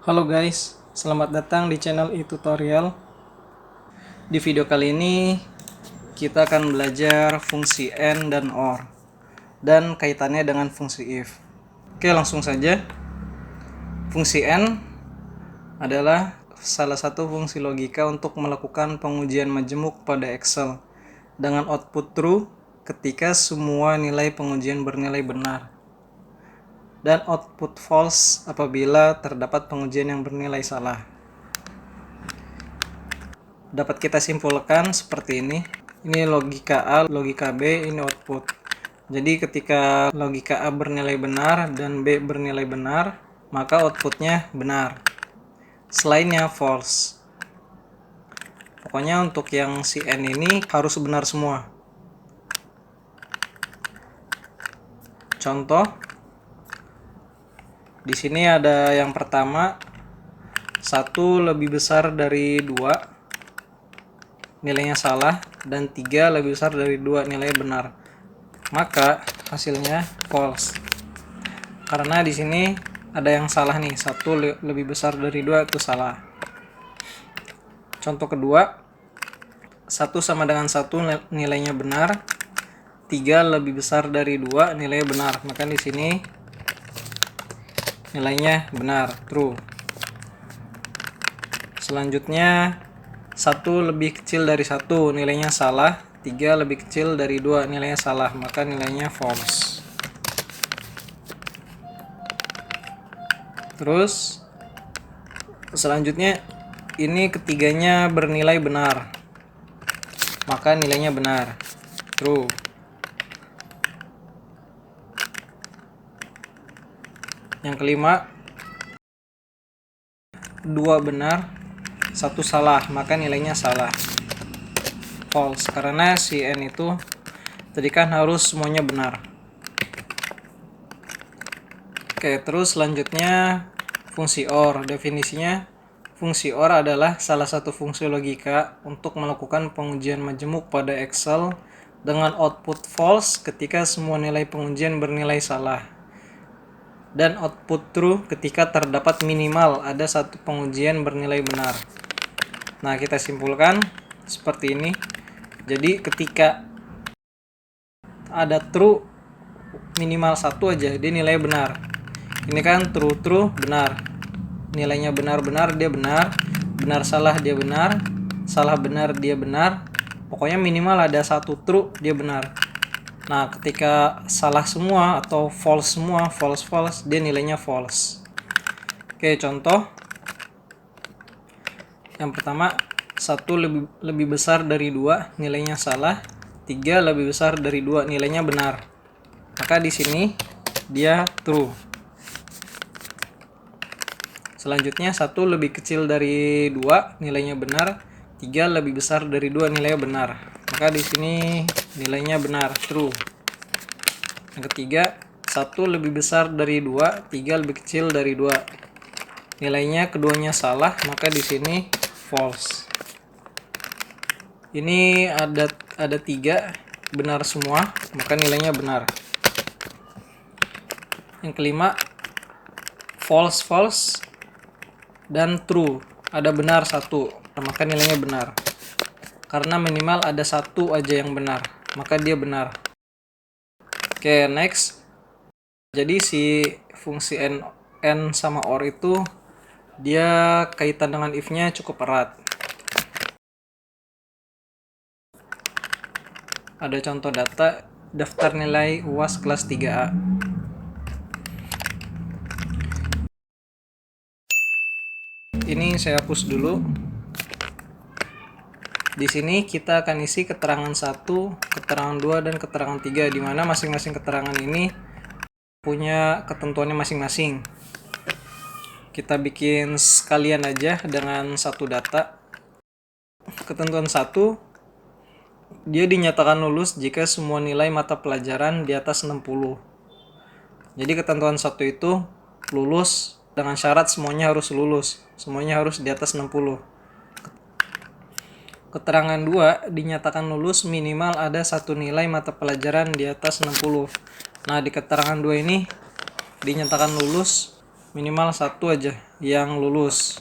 Halo guys, selamat datang di channel e-tutorial. Di video kali ini kita akan belajar fungsi AND dan OR dan kaitannya dengan fungsi if. Oke, langsung saja. Fungsi AND adalah salah satu fungsi logika untuk melakukan pengujian majemuk pada Excel dengan output true ketika semua nilai pengujian bernilai benar, dan output false apabila terdapat pengujian yang bernilai salah. Dapat kita simpulkan seperti ini. Ini logika A, logika B, ini output. Jadi ketika logika A bernilai benar dan B bernilai benar, maka outputnya benar. Selainnya false. Pokoknya untuk yang si N ini harus benar semua. Contoh, di sini ada yang pertama, 1 lebih besar dari 2, nilainya salah, dan 3 lebih besar dari 2, nilainya benar. Maka hasilnya false. Karena di sini ada yang salah nih, 1 lebih besar dari 2 itu salah. Contoh kedua, 1 sama dengan 1 nilainya benar, 3 lebih besar dari 2 nilainya benar. Maka di sini nilainya benar, true. Selanjutnya 1 lebih kecil dari 1 nilainya salah, 3 lebih kecil dari 2 nilainya salah, maka nilainya false. Terus selanjutnya ini ketiganya bernilai benar, maka nilainya benar, true. Yang kelima, 2 benar, 1 salah, maka nilainya salah, false. Karena si N itu tadi kan harus semuanya benar. Oke, terus selanjutnya fungsi OR. Definisinya, fungsi OR adalah salah satu fungsi logika untuk melakukan pengujian majemuk pada Excel dengan output false ketika semua nilai pengujian bernilai salah, dan output true ketika terdapat minimal ada satu pengujian bernilai benar. Nah, kita simpulkan seperti ini. Jadi ketika ada true minimal 1 aja, dia nilai benar. Ini kan true benar, nilainya benar dia benar, benar salah dia benar, salah benar dia benar. Pokoknya minimal ada 1 true dia benar. Nah, ketika salah semua atau false semua, false, dia nilainya false. Oke, contoh yang pertama, 1 lebih besar dari 2 nilainya salah, 3 lebih besar dari 2 nilainya benar. Maka di sini dia true. Selanjutnya 1 lebih kecil dari 2 nilainya benar, 3 lebih besar dari 2 nilainya benar. Maka di sini nilainya benar, true. Yang ketiga, 1 lebih besar dari 2, 3 lebih kecil dari 2. Nilainya keduanya salah, maka di sini false. Ini ada 3 benar semua, maka nilainya benar. Yang kelima, false dan true, ada benar 1, maka nilainya benar. Karena minimal ada 1 aja yang benar, maka dia benar. Oke, next. Jadi si fungsi N sama OR itu dia kaitan dengan if-nya cukup erat. Ada contoh daftar nilai UAS kelas 3A. Ini saya hapus dulu. Di sini kita akan isi keterangan 1, keterangan 2, dan keterangan 3, di mana masing-masing keterangan ini punya ketentuannya masing-masing. Kita bikin sekalian aja dengan satu data. Ketentuan 1, dia dinyatakan lulus jika semua nilai mata pelajaran di atas 60. Jadi ketentuan 1 itu lulus dengan syarat semuanya harus lulus, semuanya harus di atas 60. Keterangan 2, dinyatakan lulus minimal ada satu nilai mata pelajaran di atas 60. Nah, di keterangan 2 ini dinyatakan lulus minimal satu aja yang lulus.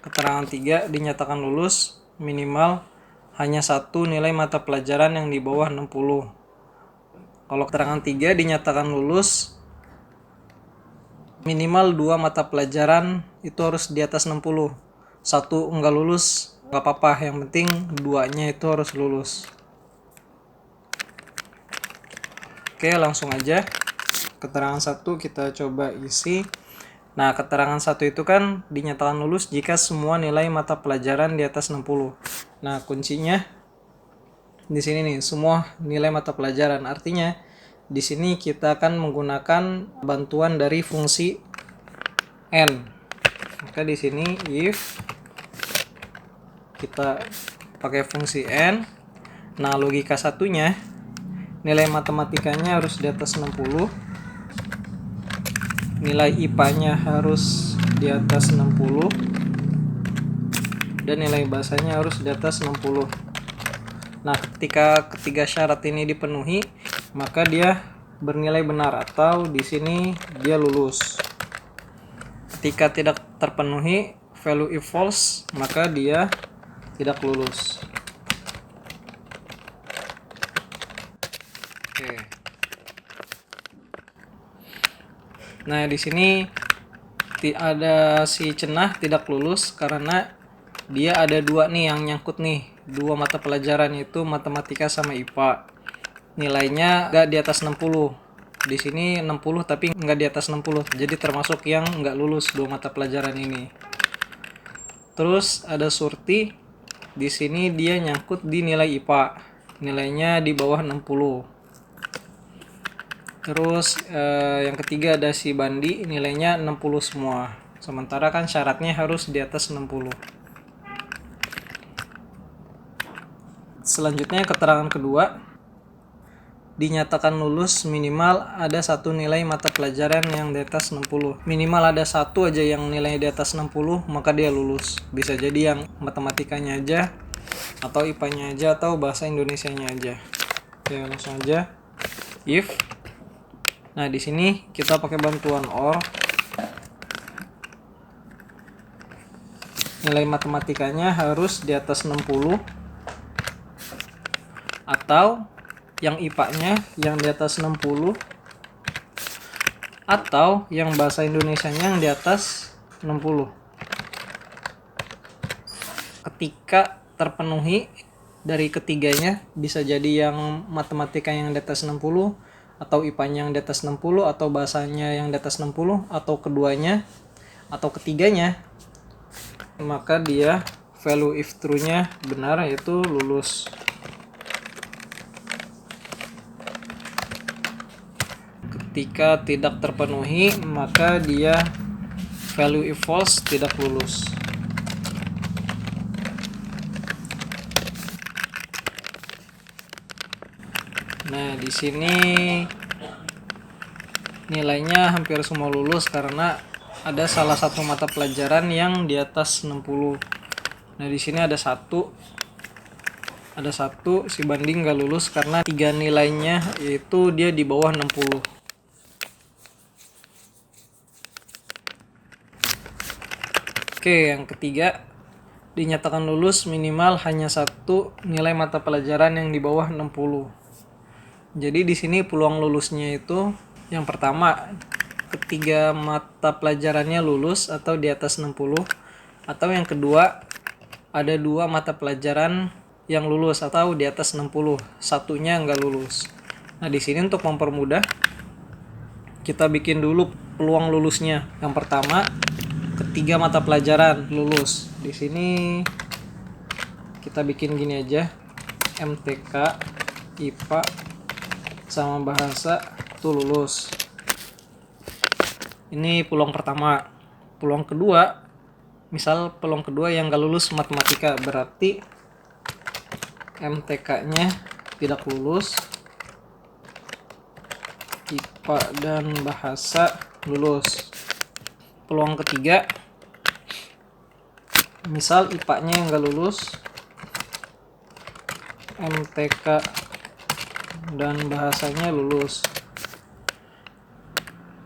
Keterangan 3 dinyatakan lulus minimal hanya satu nilai mata pelajaran yang di bawah 60. Kalau keterangan 3 dinyatakan lulus minimal 2 mata pelajaran itu harus di atas 60. Satu enggak lulus enggak apa-apa, yang penting duanya itu harus lulus. Oke, langsung aja. Keterangan 1 kita coba isi. Nah, keterangan 1 itu kan dinyatakan lulus jika semua nilai mata pelajaran di atas 60. Nah, kuncinya di sini nih, semua nilai mata pelajaran. Artinya di sini kita akan menggunakan bantuan dari fungsi n. Maka di sini if kita pakai fungsi n. Nah, logika satunya nilai matematikanya harus di atas 60. Nilai IPA-nya harus di atas 60 dan nilai bahasanya harus di atas 60. Nah, ketika ketiga syarat ini dipenuhi, maka dia bernilai benar atau di sini dia lulus. Ketika tidak terpenuhi, value if false, maka dia tidak lulus. Oke. Nah, di sini ada si Cenah tidak lulus karena dia ada dua nih yang nyangkut nih, dua mata pelajaran, yaitu matematika sama IPA. Nilainya nggak di atas 60. Di sini 60 tapi nggak di atas 60. Jadi termasuk yang nggak lulus dua mata pelajaran ini. Terus ada Surti. Di sini dia nyangkut di nilai IPA. Nilainya di bawah 60. Terus yang ketiga ada si Bandi, nilainya 60 semua. Sementara kan syaratnya harus di atas 60. Selanjutnya keterangan kedua, dinyatakan lulus minimal ada satu nilai mata pelajaran yang di atas 60. Minimal ada satu aja yang nilai di atas 60, maka dia lulus. Bisa jadi yang matematikanya aja, atau IPA-nya aja, atau bahasa Indonesianya aja. Oke, langsung aja. If. Nah, di sini kita pakai bantuan OR. Nilai matematikanya harus di atas 60 atau yang IPA-nya yang di atas 60 atau yang bahasa Indonesianya yang di atas 60. Ketika terpenuhi dari ketiganya, bisa jadi yang matematika yang di atas 60 atau IPA-nya yang di atas 60 atau bahasanya yang di atas 60 atau keduanya atau ketiganya, maka dia value if true-nya benar, yaitu lulus. Ketika tidak terpenuhi, maka dia value if false, tidak lulus. Nah, di sini nilainya hampir semua lulus karena ada salah satu mata pelajaran yang di atas 60. Nah, di sini ada satu si Bandi nggak lulus karena 3 nilainya yaitu dia di bawah 60. Oke, yang ketiga, dinyatakan lulus minimal hanya satu nilai mata pelajaran yang di bawah 60. Jadi di sini peluang lulusnya itu yang pertama, ketiga mata pelajarannya lulus atau di atas 60, atau yang kedua, ada 2 mata pelajaran yang lulus atau di atas 60, satunya nggak lulus. Nah, di sini untuk mempermudah, kita bikin dulu peluang lulusnya. Yang pertama, ketiga mata pelajaran lulus. Di sini kita bikin gini aja, MTK, IPA, sama bahasa tuh lulus. Ini peluang pertama. Peluang kedua, misal peluang kedua yang gak lulus matematika, berarti MTK-nya tidak lulus, IPA dan bahasa lulus. Peluang ketiga, misal IPA-nya yang gak lulus, MTK dan bahasanya lulus.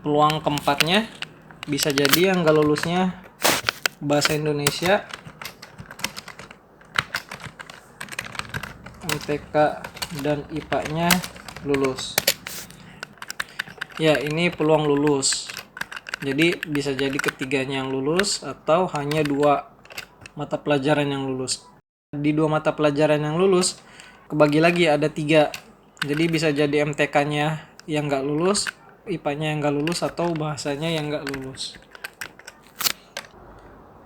Peluang keempatnya, Bisa jadi yang gak lulusnya bahasa Indonesia, MTK dan IPA-nya lulus. Ya, ini peluang lulus. Jadi bisa jadi ketiganya yang lulus atau hanya 2 mata pelajaran yang lulus. Di 2 mata pelajaran yang lulus kebagi lagi ada 3. Jadi bisa jadi MTK-nya yang nggak lulus, IPA-nya yang nggak lulus, atau bahasanya yang nggak lulus.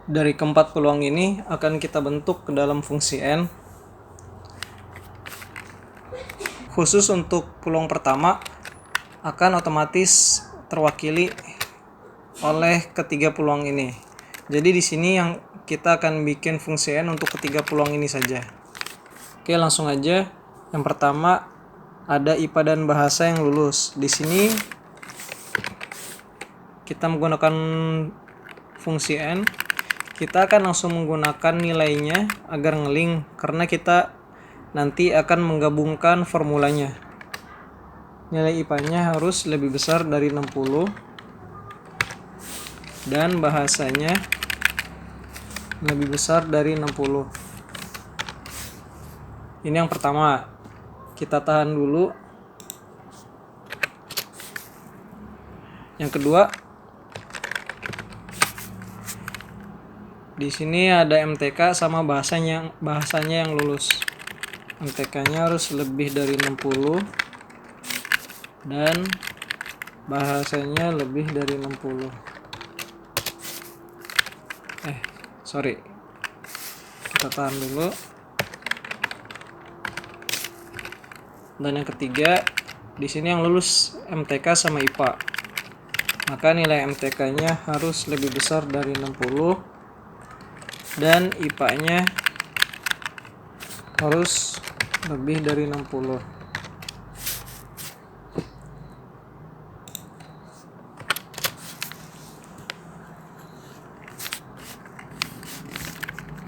Dari keempat peluang ini akan kita bentuk ke dalam fungsi N. Khusus untuk peluang pertama akan otomatis terwakili oleh ketiga peluang ini. Jadi di sini yang kita akan bikin fungsi N untuk ketiga peluang ini saja. Oke, langsung aja. Yang pertama ada IPA dan bahasa yang lulus. Di sini kita menggunakan fungsi N. Kita akan langsung menggunakan nilainya agar ngelink, karena kita nanti akan menggabungkan formulanya. Nilai IPA-nya harus lebih besar dari 60 dan bahasanya lebih besar dari 60. Ini yang pertama. Kita tahan dulu. Yang kedua, di sini ada MTK sama bahasanya yang lulus. MTK-nya harus lebih dari 60 dan bahasanya lebih dari 60. Kita tahan dulu. Dan yang ketiga, di sini yang lulus MTK sama IPA. Maka nilai MTK-nya harus lebih besar dari 60 dan IPA-nya harus lebih dari 60.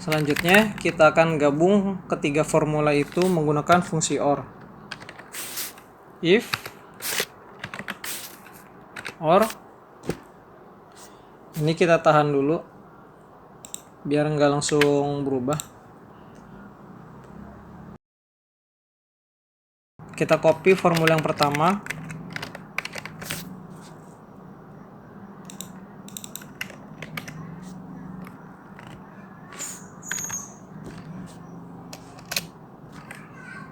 Selanjutnya kita akan gabung ketiga formula itu menggunakan fungsi OR. If, OR, ini kita tahan dulu biar nggak langsung berubah. Kita copy formula yang pertama.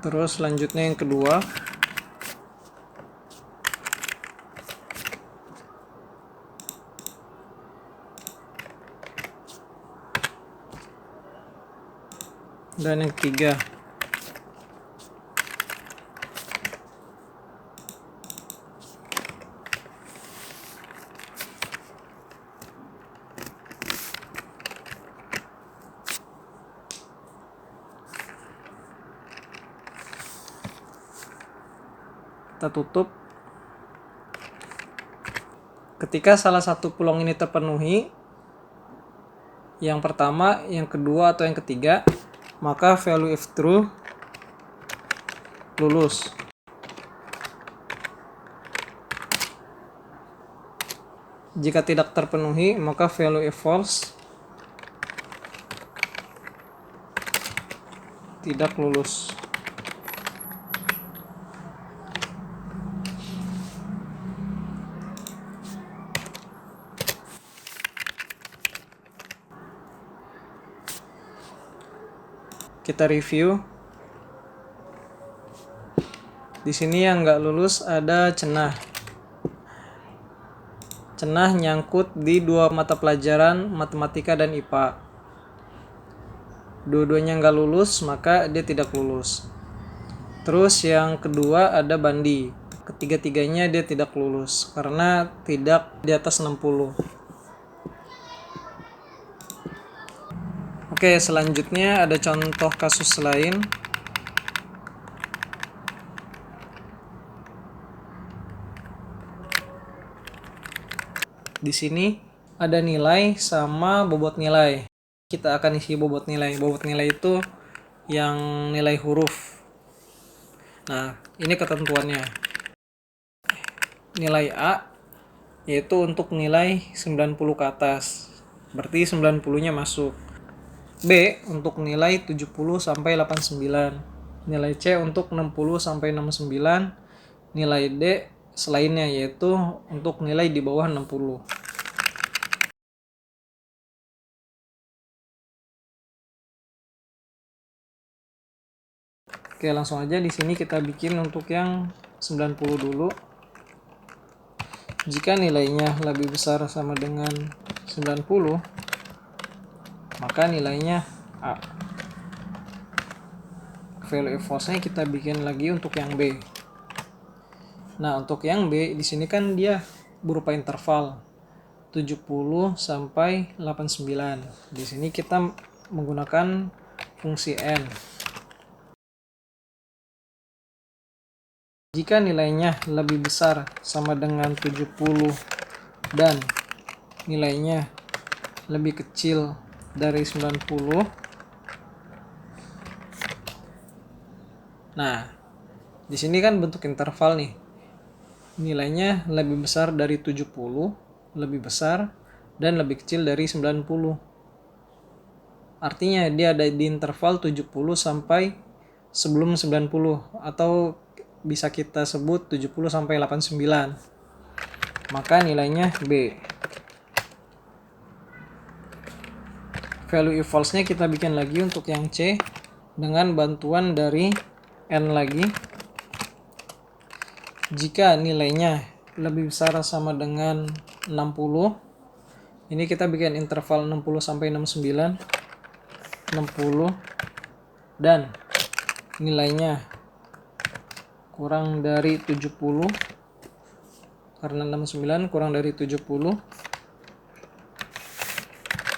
Terus selanjutnya yang kedua. Dan yang ketiga. Kita tutup. Ketika salah satu peluang ini terpenuhi, yang pertama, yang kedua, atau yang ketiga, maka value if true lulus. Jika tidak terpenuhi, maka value if false tidak lulus. Kita review. Di sini yang nggak lulus ada cenah. Cenah nyangkut di 2 mata pelajaran matematika dan IPA. Dua-duanya nggak lulus, maka dia tidak lulus. Terus yang kedua ada bandi. Ketiga-tiganya dia tidak lulus karena tidak di atas 60. Oke, selanjutnya ada contoh kasus lain. Di sini ada nilai sama bobot nilai. Kita akan isi bobot nilai. Bobot nilai itu yang nilai huruf. Nah, ini ketentuannya. Nilai A yaitu untuk nilai 90 ke atas. Berarti 90-nya masuk. B untuk nilai 70 sampai 89. Nilai C untuk 60 sampai 69. Nilai D selainnya, yaitu untuk nilai di bawah 60. Oke, langsung aja di sini kita bikin untuk yang 90 dulu. Jika nilainya lebih besar sama dengan 90, maka nilainya A. Value if false-nya kita bikin lagi untuk yang B. Nah, untuk yang B di sini kan dia berupa interval 70 sampai 89. Di sini kita menggunakan fungsi n. Jika nilainya lebih besar sama dengan 70 dan nilainya lebih kecil dari 90. Nah, di sini kan bentuk interval nih. Nilainya lebih besar dari 70, lebih besar, dan lebih kecil dari 90. Artinya dia ada di interval 70 sampai sebelum 90, atau bisa kita sebut 70 sampai 89. Maka nilainya B. Value if false-nya kita bikin lagi untuk yang C dengan bantuan dari n lagi. Jika nilainya lebih besar sama dengan 60, ini kita bikin interval 60 sampai 69. 60 dan nilainya kurang dari 70, karena 69 kurang dari 70,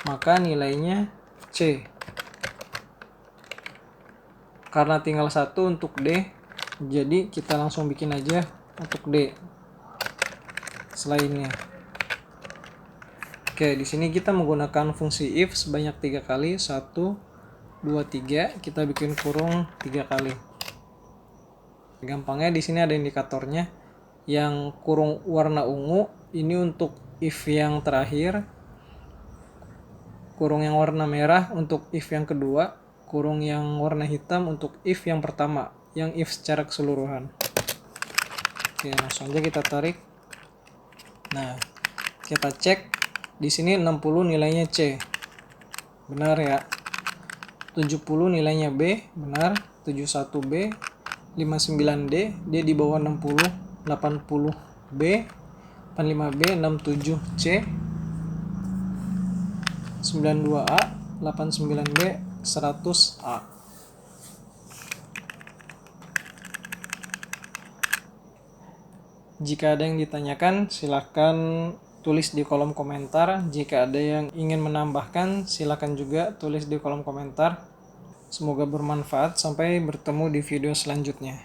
maka nilainya C. Karena tinggal satu untuk D, jadi kita langsung bikin aja untuk D selainnya. Oke, di sini kita menggunakan fungsi if sebanyak 3 kali. 1, 2, 3. Kita bikin kurung 3 kali. Gampangnya di sini ada indikatornya. Yang kurung warna ungu ini untuk if yang terakhir. Kurung yang warna merah untuk if yang kedua. Kurung yang warna hitam untuk if yang pertama, yang if secara keseluruhan. Oke, langsung aja kita tarik. Nah, kita cek. Di sini 60 nilainya C. Benar ya. 70 nilainya B, benar. 71B, 59D, dia di bawah 60, 80B, 85B, 67C, 92A, 89B, 100A. Jika ada yang ditanyakan, silahkan tulis di kolom komentar. Jika ada yang ingin menambahkan, silahkan juga tulis di kolom komentar. Semoga bermanfaat. Sampai bertemu di video selanjutnya.